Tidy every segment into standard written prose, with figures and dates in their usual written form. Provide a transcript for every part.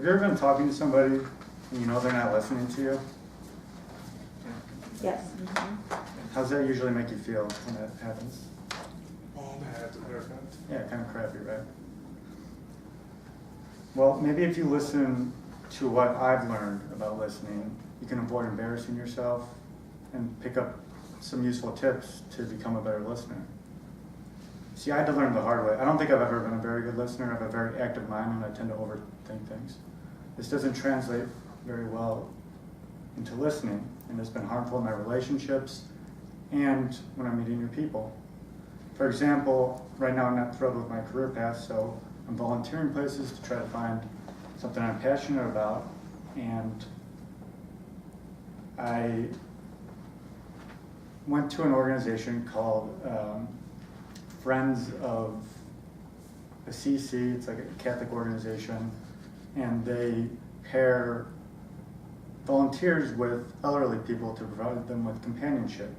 you ever been talking to somebody and you know they're not listening to you? Yes. How's that usually make you feel when that happens? Bad. Yeah, kind of crappy, right? Well, maybe if you listen to what I've learned about listening, you can avoid embarrassing yourself and pick up some useful tips to become a better listener. See, I had to learn the hard way. I don't think I've ever been a very good listener. I have a very active mind and I tend to overthink things. This doesn't translate very well into listening, and it's been harmful in my relationships and when I'm meeting new people. For example, right now I'm not thrilled with my career path, so I'm volunteering places to try to find something I'm passionate about, and I went to an organization called Friends of Assisi. It's like a Catholic organization, and they pair volunteers with elderly people to provide them with companionship.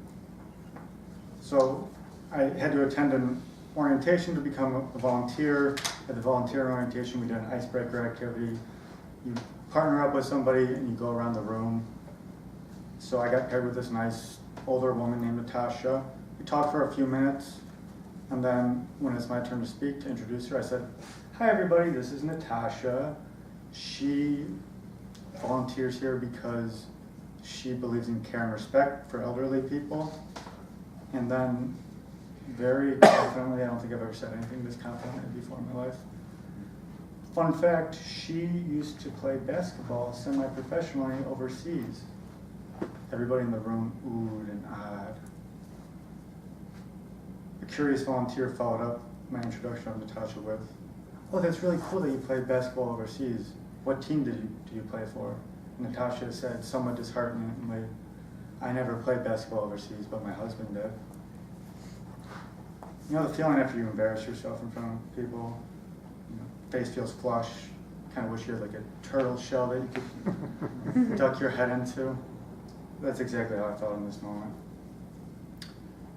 So I had to attend an orientation to become a volunteer. At the volunteer orientation, we did an icebreaker activity. You partner up with somebody and you go around the room. So I got paired with this nice older woman named Natasha. We talked for a few minutes, and then when it's my turn to speak, to introduce her, I said, "Hi everybody, this is Natasha. She volunteers here because she believes in care and respect for elderly people." And then very confidently, I don't think I've ever said anything this confidently before in my life. Fun fact, she used to play basketball semi-professionally overseas. Everybody in the room oohed and ahed. A curious volunteer followed up my introduction of Natasha with, "Oh, that's really cool that you played basketball overseas. What team do you play for?" And Natasha said, somewhat dishearteningly, "I never played basketball overseas, but my husband did." You know the feeling after you embarrass yourself in front of people? You know, face feels flush, kind of wish you had like a turtle shell that you could duck your head into. That's exactly how I felt in this moment.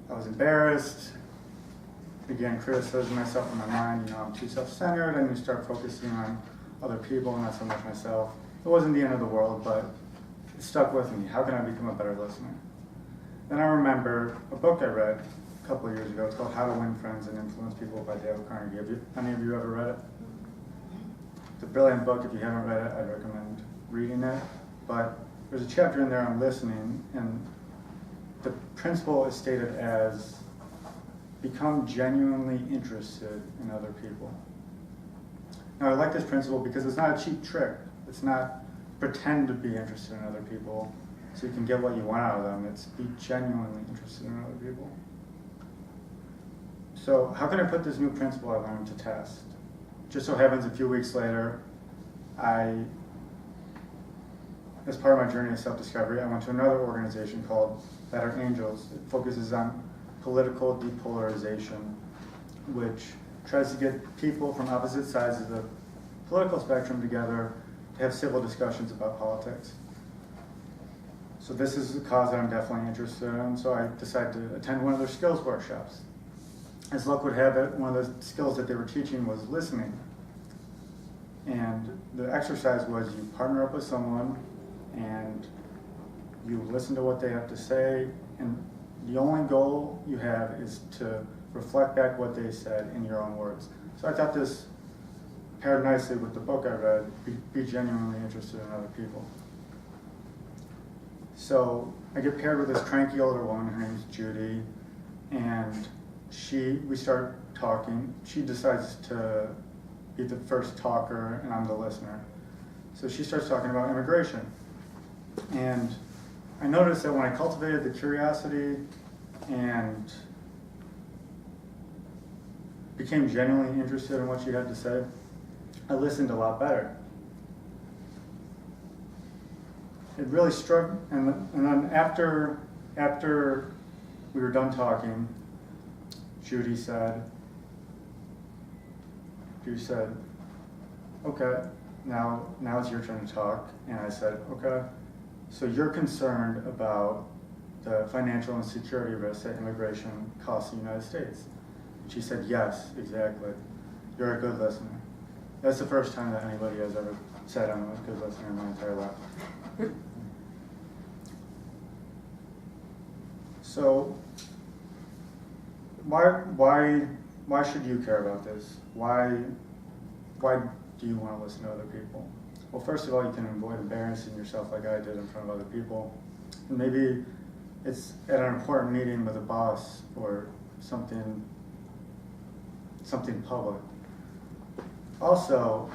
I was embarrassed, began criticizing myself in my mind. You know, I'm too self-centered. I need to start focusing on other people and not so much myself. It wasn't the end of the world, but it stuck with me. How can I become a better listener? Then I remember a book I read a couple of years ago. It's called How to Win Friends and Influence People by Dale Carnegie. Have any of you ever read it? It's a brilliant book. If you haven't read it, I'd recommend reading it. But there's a chapter in there on listening, and the principle is stated as become genuinely interested in other people. Now, I like this principle because it's not a cheap trick. It's not pretend to be interested in other people so you can get what you want out of them. It's be genuinely interested in other people. So how can I put this new principle I learned to test? Just so happens a few weeks later, as part of my journey of self-discovery, I went to another organization called Better Angels. It focuses on political depolarization, which tries to get people from opposite sides of the political spectrum together to have civil discussions about politics. So this is a cause that I'm definitely interested in, so I decided to attend one of their skills workshops. As luck would have it, one of the skills that they were teaching was listening. And the exercise was you partner up with someone and you listen to what they have to say, and the only goal you have is to reflect back what they said in your own words. So I thought this paired nicely with the book I read, Be Genuinely Interested in Other People. So I get paired with this cranky older woman, her name's Judy, and we start talking. She decides to be the first talker and I'm the listener. So she starts talking about immigration. And I noticed that when I cultivated the curiosity and became genuinely interested in what she had to say, I listened a lot better. It really struck, and then after we were done talking, Judy said, "Okay, now it's your turn to talk." And I said, "Okay, so you're concerned about the financial and security risks that immigration costs the United States?" And she said, "Yes, exactly. You're a good listener." That's the first time that anybody has ever said I'm a good listener my entire life. So, why should you care about this? Why do you want to listen to other people? Well, first of all, you can avoid embarrassing yourself like I did in front of other people. And maybe it's at an important meeting with a boss or something public. Also,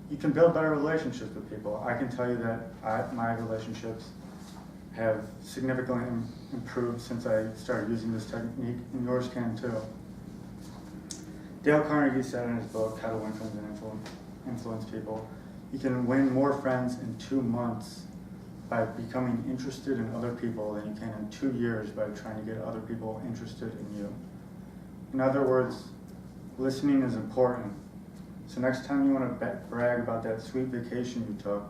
you can build better relationships with people. I can tell you that my relationships have significantly improved since I started using this technique, and yours can too. Dale Carnegie said in his book, How to Win Friends and Influence People, you can win more friends in 2 months by becoming interested in other people than you can in 2 years by trying to get other people interested in you. In other words, listening is important. So next time you want to brag about that sweet vacation you took,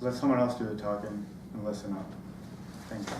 let someone else do the talking and listen up. Thank you.